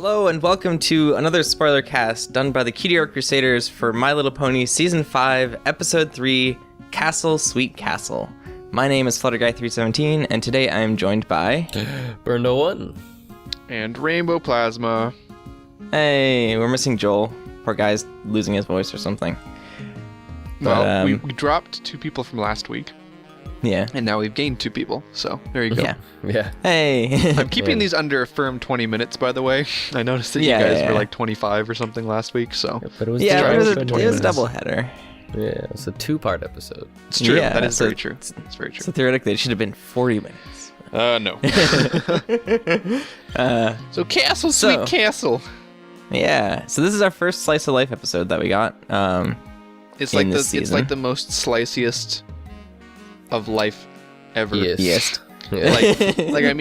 Hello and welcome to another Spoilercast done by the Cutie Art Crusaders for My Little Pony Season 5, Episode 3, Castle, Sweet Castle. My name is Flutterguy317, and today I am joined by... Brony and Rainbow Plasma. Hey, we're missing Joel. Poor guy's losing his voice or something. Well, we dropped 2 people from last week. Yeah. And now we've gained 2 people, so there you go. Yeah. Hey. I'm keeping these under a firm 20 minutes, by the way. I noticed that you guys were like 25 or something last week, so... But it was it was a double header. Yeah, it's a 2-part episode. It's true. Yeah, that is very true. It's very true. So theoretically, it should have been 40 minutes. No. So Castle, Sweet Castle. Yeah. So this is our first Slice of Life episode that we got. It's like the most sliciest of life ever. Yes. Yeah.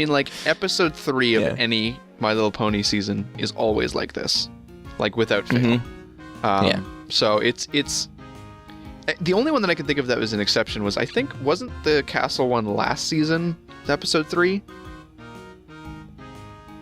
like episode 3 of any My Little Pony season is always like this, like without fail. So it's the only one that I could think of that was an exception was, I think, wasn't the Castle one last season, episode 3?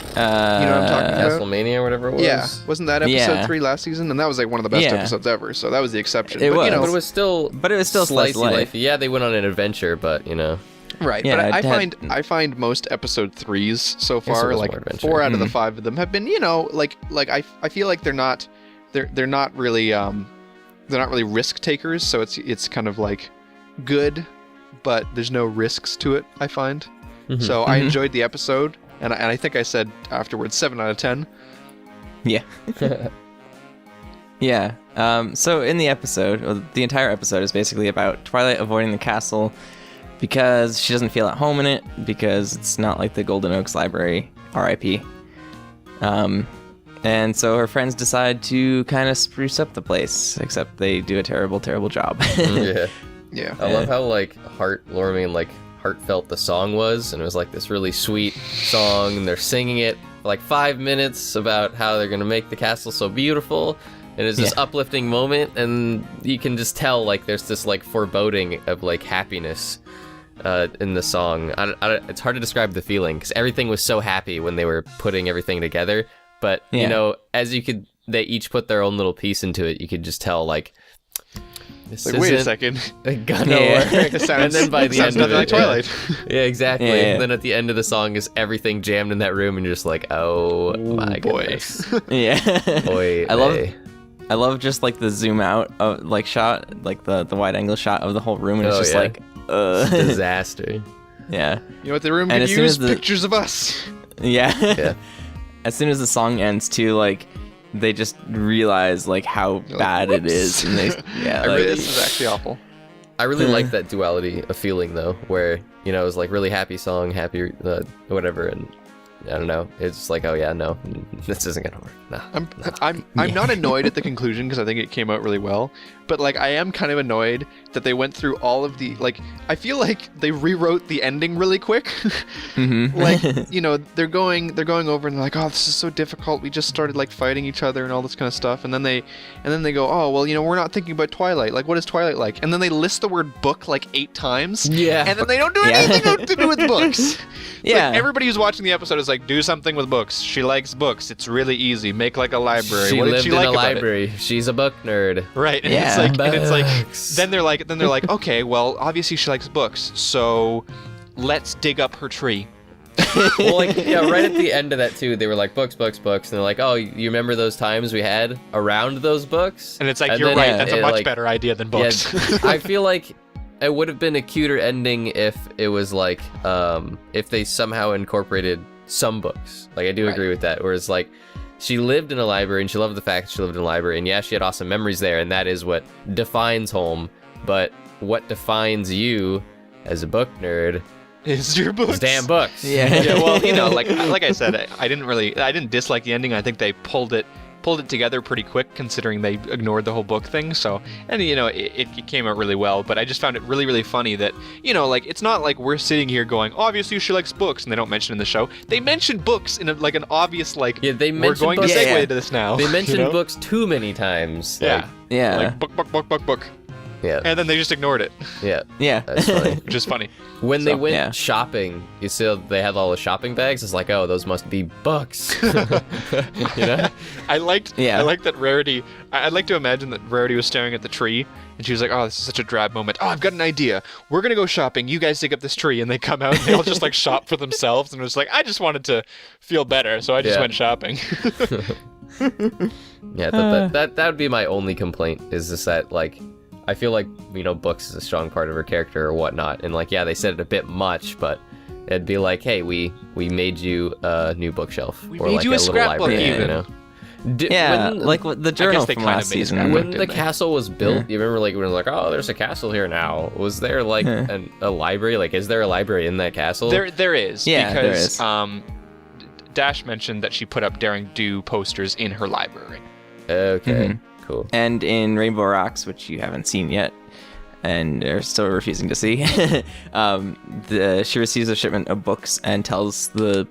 You know what I'm talking about? Castlemania or whatever it was. Yeah, wasn't that episode 3 last season? And that was like one of the best episodes ever. So that was the exception. It was. But it was still. Slice of Life. Yeah, they went on an adventure, but you know. Right, yeah, but I find most episode 3s so far, like 4 out of the 5 of them have been, you know, like I feel like they're not really risk takers. So it's kind of like good, but there's no risks to it, I find. So I enjoyed the episode. And I think I said afterwards 7 out of 10. Yeah. Yeah. So in the episode, the entire episode is basically about Twilight avoiding the castle because she doesn't feel at home in it, because it's not like the Golden Oaks Library, R.I.P. And so her friends decide to kind of spruce up the place, except they do a terrible, terrible job. Yeah. I love how like heartwarming and like heartfelt the song was, and it was like this really sweet song, and they're singing it for like 5 minutes about how they're gonna make the castle so beautiful, and it's this uplifting moment, and you can just tell like there's this like foreboding of like happiness in the song. It's hard to describe the feeling because everything was so happy when they were putting everything together, but you know, as they each put their own little piece into it, you could just tell like, wait a second. Gonna work. And then by the end of it, like Twilight. Yeah, exactly. And then at the end of the song is everything jammed in that room, and you're just like, oh my goodness. Boy. I love just like the zoom out of like shot, like the wide angle shot of the whole room, and it's just like disaster. Yeah. You know what the room could use? Pictures of us. Yeah. As soon as the song ends too, like, they just realize like how bad it is, and they this is actually awful. I really like that duality of feeling though, where you know it was like really happy song, happy whatever, and I don't know, it's just like, oh yeah, no, this isn't gonna work. No, I'm not annoyed at the conclusion because I think it came out really well, but like I am kind of annoyed that they went through all of the like. I feel like they rewrote the ending really quick. Like, you know, they're going over and they're like, oh, this is so difficult. We just started like fighting each other and all this kind of stuff, and then they go, oh well, you know, we're not thinking about Twilight. Like, what is Twilight like? And then they list the word book like 8 times. Yeah. And then they don't do anything to do with books. Yeah. Like, everybody who's watching the episode is like, do something with books. She likes books. It's really easy. Make like a library. She what did lived she in like a about library. it? She's a book nerd. Right. And it's like then they're like, okay, well, obviously she likes books, so let's dig up her tree. Well, like, yeah, right at the end of that too, they were like, books, and they're like, oh, you remember those times we had around those books? And it's like, you're right, that's a much better idea than books. Yeah, I feel like it would have been a cuter ending if it was like, if they somehow incorporated some books. Like, I do agree with that, whereas like, she lived in a library, and she loved the fact that she lived in a library, and yeah, she had awesome memories there, and that is what defines home, but what defines you as a book nerd is your books. Damn books. Yeah, well, you know, like I said, I didn't dislike the ending. I think they pulled it together pretty quick, considering they ignored the whole book thing. So, and you know, it came out really well. But I just found it really, really funny that, you know, like, it's not like we're sitting here going, obviously she likes books, and they don't mention it in the show. They mention books in like an obvious, like, they we're going books. to segue to this now. They mentioned books too many times. Yeah. Like, Yeah. Like book. Yeah. Yeah. And then they just ignored it, Yeah. Yeah. That's funny. which is funny. When they So, went yeah. shopping, you see they had all the shopping bags. It's like, oh, those must be books. You know? I liked that Rarity. I'd like to imagine that Rarity was staring at the tree, and she was like, "Oh, this is such a drab moment. Oh, I've got an idea. We're gonna go shopping. You guys dig up this tree." And they come out, and they all just like shop for themselves, and it was like, I just wanted to feel better, so I just Yeah. went shopping. Yeah, that would be my only complaint, is just that, like, I feel like, you know, books is a strong part of her character or whatnot, and like, yeah, they said it a bit much, but it'd be like, hey, we made you a new bookshelf, We or made like you a little scrapbook library, even. you know. Yeah, when, like the journal they from kinda last made a season. scrapbook. when the didn't they? castle was built, you remember, like, when it was like, oh, there's a castle here now. Was there like a library? Like, is there a library in that castle? There is. Yeah, there because is. Dash mentioned that she put up Daring Do posters in her library. Okay, cool. And in Rainbow Rocks, which you haven't seen yet, and are still refusing to see, she receives a shipment of books and tells the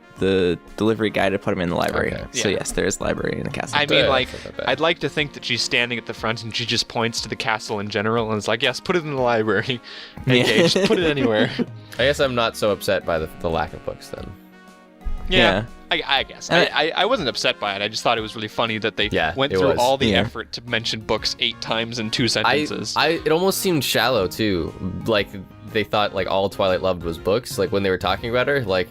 delivery guy to put them in the library. Okay. So Yeah. yes, there is library in the castle. I mean, Yeah, like, that's not that bad. I'd like to think that she's standing at the front and she just points to the castle in general and is like, yes, put it in the library. Engage, put it anywhere. I guess I'm not so upset by the lack of books then. Yeah, I guess. And I wasn't upset by it. I just thought it was really funny that they Yeah, went it through was. all the Yeah. effort to mention books 8 times in 2 sentences. It almost seemed shallow too. Like they thought like all Twilight loved was books. Like when they were talking about her, like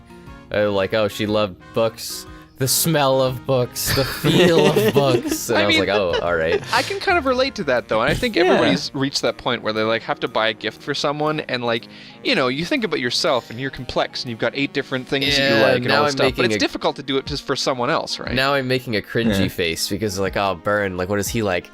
oh, she loved books, the smell of books, the feel of books. And I was mean, like, oh, all right. I can kind of relate to that though, and I think everybody's reached that point where they like have to buy a gift for someone, and like, you know, you think about yourself and you're complex and you've got 8 different things that you Yeah, like and now all I'm this stuff, but making it's difficult to do it just for someone else, right? Now I'm making a cringy face because like, oh, Burn, like what is he like?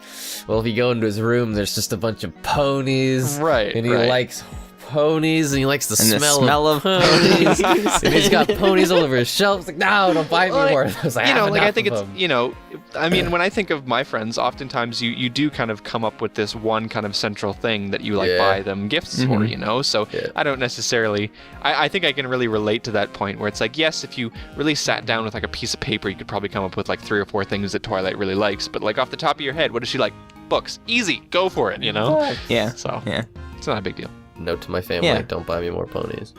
Well, if you go into his room, there's just a bunch of ponies. Right, And he right. likes ponies, and he likes the And the smell of ponies. And he's got ponies all over his shelves. Like, no, don't buy me Well, more. I was like, you know, "Ah, like I enough think of it's, them." you know, I mean, when I think of my friends, oftentimes you do kind of come up with this one kind of central thing that you like Yeah. buy them gifts for, you know? So Yeah. I don't necessarily, I think I can really relate to that point where it's like, yes, if you really sat down with like a piece of paper, you could probably come up with like 3 or 4 things that Twilight really likes. But like off the top of your head, what does she like? Books. Easy. Go for it, you know? Yeah. So Yeah. it's not a big deal. Note to my family, Yeah. don't buy me more ponies.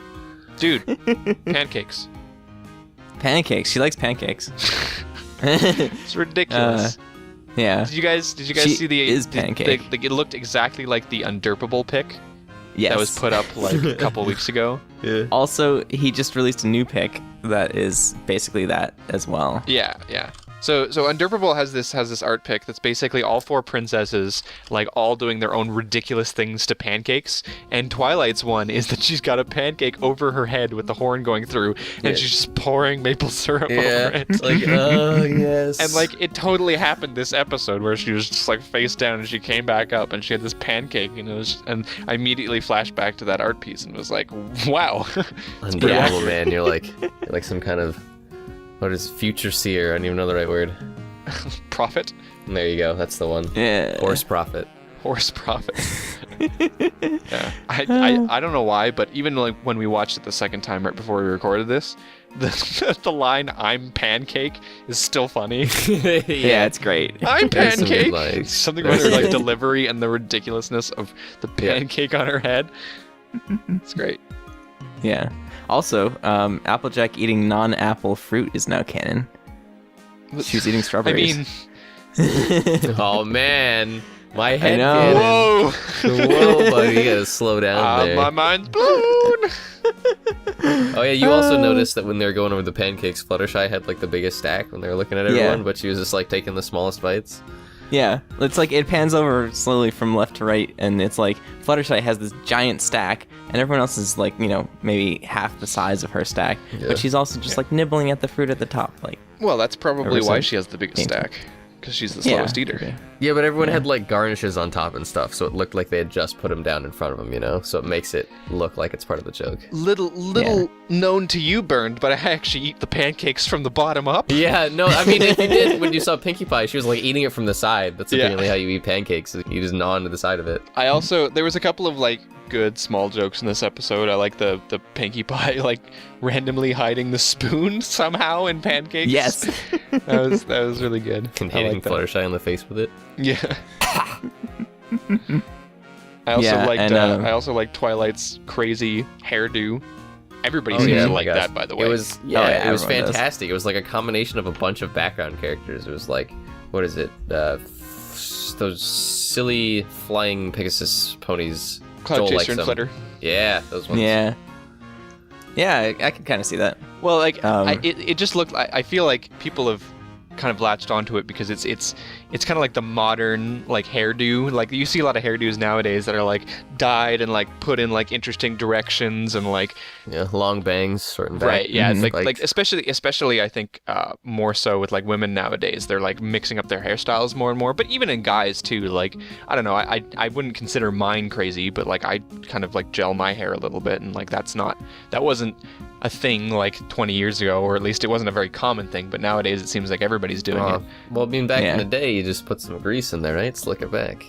Dude, pancakes. Pancakes. She likes pancakes. It's ridiculous. Yeah. Did you guys She see the is pancake. it looked exactly like the Undurpable pic Yes. that was put up like a couple weeks ago. Yeah. Also, he just released a new pick that is basically that as well. Yeah, yeah. So Undurpable has this art pic that's basically all 4 princesses like all doing their own ridiculous things to pancakes, and Twilight's one is that she's got a pancake over her head with the horn going through, and Yeah. she's just pouring maple syrup over Yeah. it. It's like, oh, yes. And like it totally happened this episode where she was just like face down and she came back up and she had this pancake, and it was and I immediately flashed back to that art piece and was like, wow. Unbelievable, man. You're like some kind of, what is future seer? I don't even know the right word. Prophet? And there you go. That's the one. Yeah. Horse prophet. Horse prophet. Yeah. I don't know why, but even like when we watched it the second time right before we recorded this, the line "I'm pancake" is still funny. Yeah, it's great. I'm There's some good pancake. lines. Something about her like delivery and the ridiculousness of the pancake on her head. It's great. Yeah. Also, Applejack eating non-apple fruit is now canon. She was eating I strawberries. mean, Oh, man. My head know. cannon. whoa! Whoa, buddy. You gotta slow down there. My mind's blown. Oh, yeah, you also noticed that when they were going over the pancakes, Fluttershy had, like, the biggest stack when they were looking at everyone, Yeah. but she was just, like, taking the smallest bites. Yeah, it's like it pans over slowly from left to right, and it's like Fluttershy has this giant stack, and everyone else is like, you know, maybe half the size of her stack, Yeah. but she's also just like nibbling at the fruit at the top, like. Well, that's probably Ever why since- she has the biggest Painting. stack, because she's the slowest eater. okay. Yeah, but everyone had, like, garnishes on top and stuff, so it looked like they had just put them down in front of them, you know? So it makes it look like it's part of the joke. Little known to you, Burned, but I actually eat the pancakes from the bottom up. Yeah, no, I mean, if you did, when you saw Pinkie Pie, she was, like, eating it from the side. That's Yeah. apparently how you eat pancakes. You just gnaw into the side of it. I also there was a couple of like good small jokes in this episode. I like the Pinkie Pie like randomly hiding the spoon somehow in pancakes. Yes. that was really good. And I hitting like that. Fluttershy on the face with it. Yeah. I also Yeah, liked. and, I also liked Twilight's crazy hairdo. Everybody seems to like that, by the way. It was it was fantastic. It was like a combination of a bunch of background characters. It was like, what is it? Those silly flying Pegasus ponies. Cloud Joel Chaser likes and them. Flitter. Yeah, those ones. Yeah. Yeah, I could kind of see that. Well, like it just looked. I feel like people have kind of latched onto it because it's kind of like the modern like hairdo. Like you see a lot of hairdos nowadays that are like dyed and like put in like interesting directions and like long bangs, short and back. right. Yeah, Mhm. it's like especially I think more so with like women nowadays. They're like mixing up their hairstyles more and more. But even in guys too. Like I don't know. I wouldn't consider mine crazy, but like I kind of like gel my hair a little bit, and like that wasn't a thing like 20 years ago, or at least it wasn't a very common thing, but nowadays it seems like everybody's doing it. Well, I mean, back Yeah. in the day, you just put some grease in there, right? Slick it back.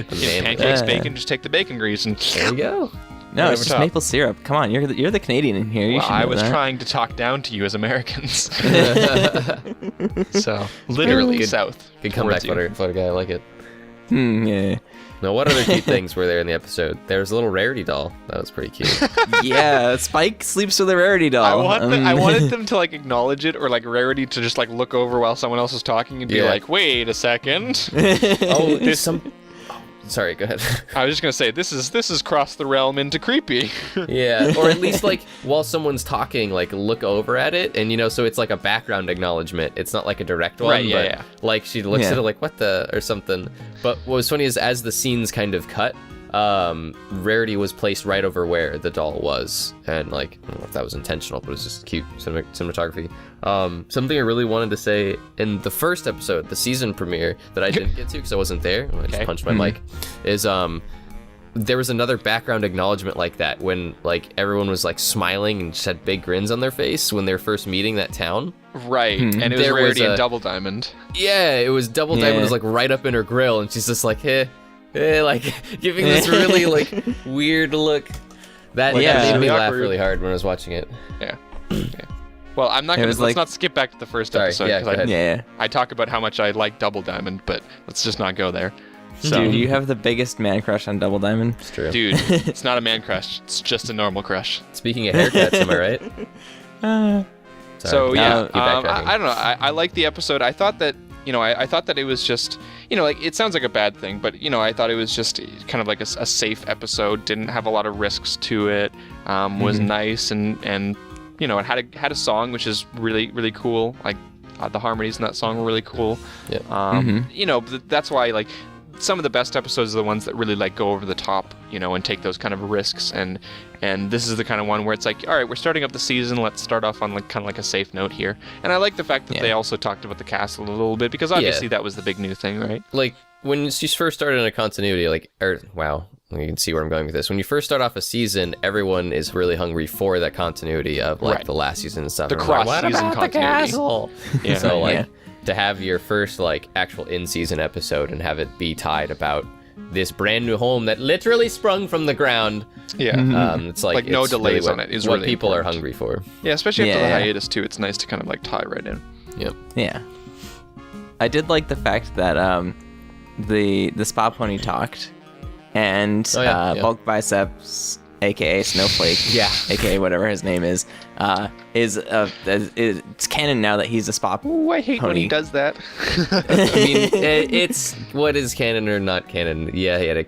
Pancakes, bacon, just take the bacon grease and There you go. No, it's over just top. maple syrup. Come on, you're the Canadian in here. You Well, should know I was that. trying to talk down to you as Americans. So, literally Good- south. Good comeback, towards you. Flutter guy. I like it. Yeah. Now, what other cute things were there in the episode? There was a little Rarity doll. That was pretty cute. Yeah, Spike sleeps with a Rarity doll. I wanted them to like acknowledge it, or like Rarity to just like look over while someone else is talking and be Yeah. like, "Wait a second." Oh, This- some. Sorry, go ahead. I was just gonna say this is crossed the realm into creepy. Yeah, or at least like while someone's talking, like look over at it, and so it's like a background acknowledgement. It's not like a direct one, Right, yeah, but yeah. like she looks Yeah. at it like what the or something. But what was funny is as the scenes kind of cut, Rarity was placed right over where the doll was, and like I don't know if that was intentional, but it was just cute cinematography. Something I really wanted to say in the first episode, the season premiere, that I didn't get to because I wasn't there. I just Okay. punched my mic. Is there was another background acknowledgement like that when like everyone was like smiling and just had big grins on their face when they were first meeting that town. Right, and it was There was Rarity and a- Double Diamond. Yeah, it was Double Diamond Yeah. was like right up in her grill, and she's just like, like giving this really like weird look. That Yeah. made me Really laugh awkward. really hard when I was watching it. Yeah. Well, I'm not It gonna. was Let's like- not skip back to the first Sorry, episode yeah, because go ahead. Yeah. I talk about how much I like Double Diamond, but let's just not go there. So, Dude, you have the biggest man crush on Double Diamond. It's true. dude, it's not a man crush. It's just a normal crush. Speaking of haircuts, am I right? Sorry. So yeah, Keep backtracking. I don't know. I like the episode. I thought that I thought that it was just like it sounds like a bad thing, but I thought it was just kind of like a safe episode. Didn't have a lot of risks to it. Was nice and it had a song which is really really cool. Like the harmonies in that song were really cool. Yeah. That's why like some of the best episodes are the ones that really like go over the top, and take those kind of risks. And this is the kind of one where it's like, all right, we're starting up the season. Let's start off on like kind of like a safe note here. And I like the fact that Yeah. they also talked about the castle a little bit because obviously that was the big new thing, right? Like when she first started in a continuity, wow, you can see where I'm going with this. When you first start off a season, everyone is really hungry for that continuity of like Right. the last season and stuff. The And I'm like, cross-season what about the continuity. castle? Yeah. So like Yeah. to have your first like actual in-season episode and have it be tied about this brand new home that literally sprung from the ground. Yeah. It's like no it's delays really on it is what really people are important. hungry for. Yeah, especially after the Yeah. hiatus too. It's nice to kind of like tie right in. Yep. Yeah. I did like the fact that the spa pony talked, and Oh, yeah. Bulk Biceps, aka Snowflake, Yeah. aka whatever his name is it's canon now that he's a spa Ooh, I hate when he pony. does that. I mean, it's what is canon or not canon. Yeah, he had a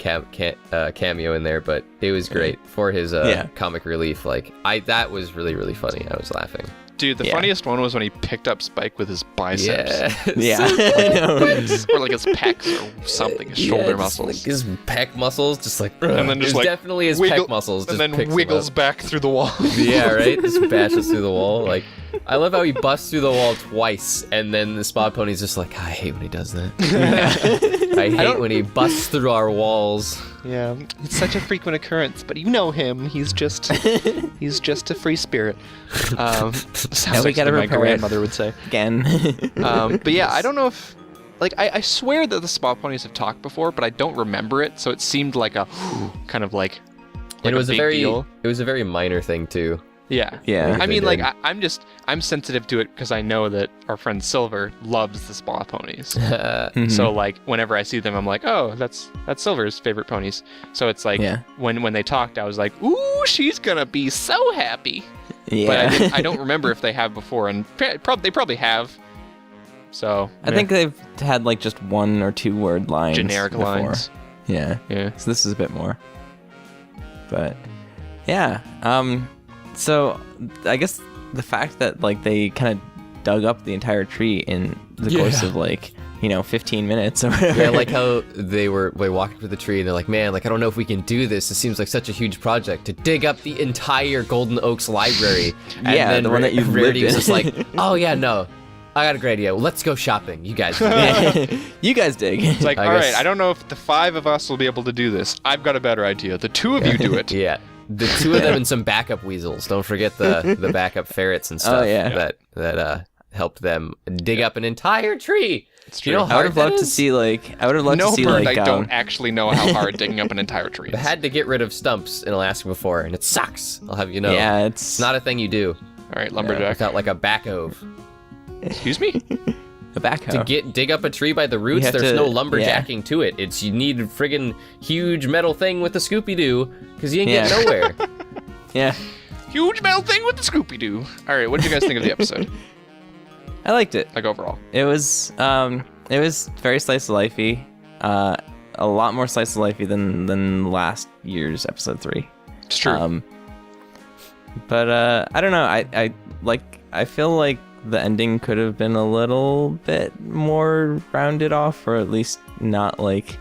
cameo in there, but it was great for his Yeah. comic relief. Like that was really really funny. I was laughing. Dude, the Yeah. funniest one was when he picked up Spike with his biceps. Yeah, Yeah, I know. Or like his pecs or something, his shoulder just, muscles. like, his pec muscles, just like, And then just, it's like, definitely his wiggle- pec muscles, and just then picks him wiggles up. back through the wall. Yeah, right. Just bashes through the wall. Like, I love how he busts through the wall twice, and then the spa pony's just like, I hate when he does that. I hate when he busts through our walls. Yeah, it's such a frequent occurrence, but you know him. He's just a free spirit. Sounds we like gotta something my repair it. grandmother would say. Again. But yeah, I don't know if I swear that the spa ponies have talked before, but I don't remember it. So it seemed like a kind of like And it was a big very deal. it was a very minor thing too. Yeah. Yeah. I mean, They like, did. I'm sensitive to it because I know that our friend Silver loves the spa ponies. Mhm. So, like, whenever I see them, I'm like, oh, that's Silver's favorite ponies. So it's like, Yeah. when they talked, I was like, ooh, she's gonna be so happy. Yeah. But I don't remember if they have before, and they probably have. So I think they've had like just 1 or 2 word lines. generic before. lines. Yeah. Yeah. So this is a bit more. But yeah. So I guess the fact that like they kind of dug up the entire tree in the course of like, 15 minutes or whatever. Yeah, like how they were walking through the tree and they're like, man, like I don't know if we can do this. It seems like such a huge project to dig up the entire Golden Oaks library. And Yeah, then the one that you've Rarity lived was in. just like, oh yeah, no, I got a great idea. Let's go shopping. You guys do it. You guys dig. It's like, I all guess- right, I don't know if the 5 of us will be able to do this. I've got a better idea. The 2 of you do it. Yeah. The 2 of them and some backup weasels. Don't forget the backup ferrets and stuff yeah. that helped them dig up an entire tree. It's Do you know true. how I would have hard that loved to is? see like I would have loved No, to see Bert, like I don't actually know how hard digging up an entire tree I is. had to get rid of stumps in Alaska before, and it sucks. I'll have you know. Yeah, It's not a thing you do All right, lumberjack. without like a backhoe. Excuse me? a backhoe. To dig up a tree by the roots, have there's to- no lumberjacking to it. It's you need a friggin' huge metal thing with the Scooby-Doo, because you ain't Yeah. getting nowhere. Yeah. Huge metal thing with the Scooby-Doo. All right, what did you guys think of the episode? I liked it. Like, overall? It was very slice of lifey. A lot more slice of lifey than last year's episode 3. It's true. But I don't know. I feel like the ending could have been a little bit more rounded off, or at least not like,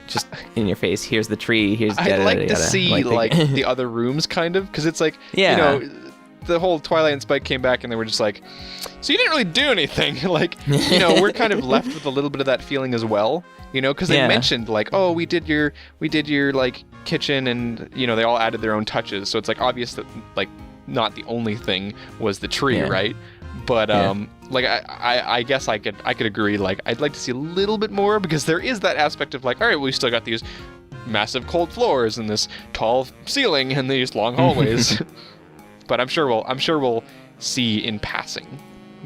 just in your face. Here's the tree. Here's. I'd yada, like yada, to yada. see, like, the other rooms, kind of, because it's like, Yeah. the whole Twilight and Spike came back and they were just like, so you didn't really do anything. Like, we're kind of left with a little bit of that feeling as well, because they Yeah. mentioned like, oh, we did your like kitchen, and they all added their own touches. So it's like obvious that like not the only thing was the tree, Yeah. right? But Yeah. like I guess I could agree. Like, I'd like to see a little bit more, because there is that aspect of like, all right, we still got these massive cold floors and this tall ceiling and these long hallways. But I'm sure we'll see in passing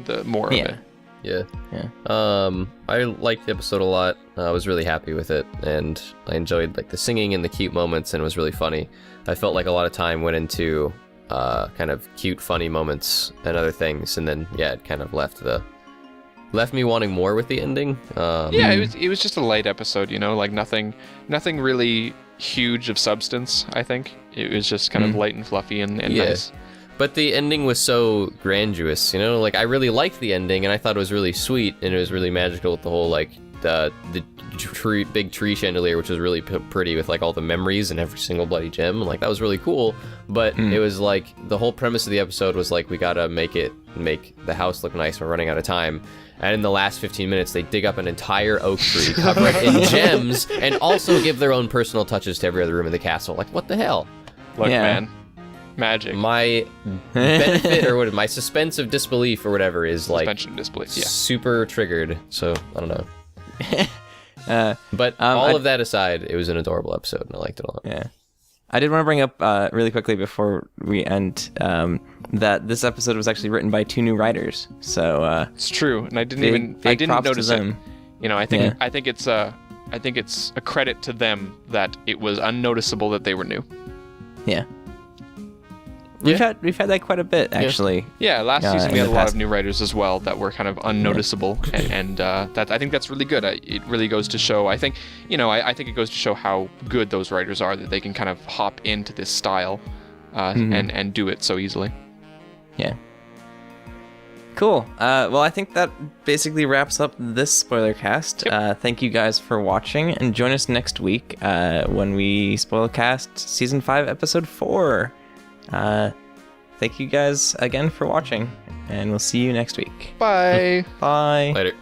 the more of it. Yeah. Yeah. I liked the episode a lot. I was really happy with it, and I enjoyed like the singing and the cute moments, and it was really funny. I felt like a lot of time went into kind of cute, funny moments and other things, and then it kind of left me wanting more with the ending. Yeah, it was just a light episode, like nothing really huge of substance. I think it was just kind of light and fluffy and Yeah. nice. But the ending was so grandiose, like I really liked the ending, and I thought it was really sweet, and it was really magical with the whole like the big tree chandelier, which was really pretty with like all the memories and every single bloody gem, and like that was really cool. But it was like the whole premise of the episode was like, we gotta make the house look nice. We're running out of time. And in the last 15 minutes, they dig up an entire oak tree, cover it in gems, and also give their own personal touches to every other room in the castle. Like, what the hell? Look, Yeah. man, magic. My benefit or my suspense of disbelief or whatever is like Suspension of disbelief. Yeah. super triggered. So I don't know. But I- all of that aside, it was an adorable episode, and I liked it a lot. Yeah. I did want to bring up really quickly before we end that this episode was actually written by 2 new writers. So It's true, and I didn't big props to notice it. them. I think it's a credit to them that it was unnoticeable that they were new. Yeah. We've had that quite a bit, actually. Yeah, last Yeah, season we in had a the lot past. of new writers as well that were kind of unnoticeable, and that I think that's really good. It really goes to show. I think I think it goes to show how good those writers are, that they can kind of hop into this style and do it so easily. Yeah. Cool. Well, I think that basically wraps up this spoiler cast. Thank you guys for watching, and join us next week when we spoilercast season 5, episode 4. Thank you guys again for watching, and we'll see you next week. Bye. Bye. Later.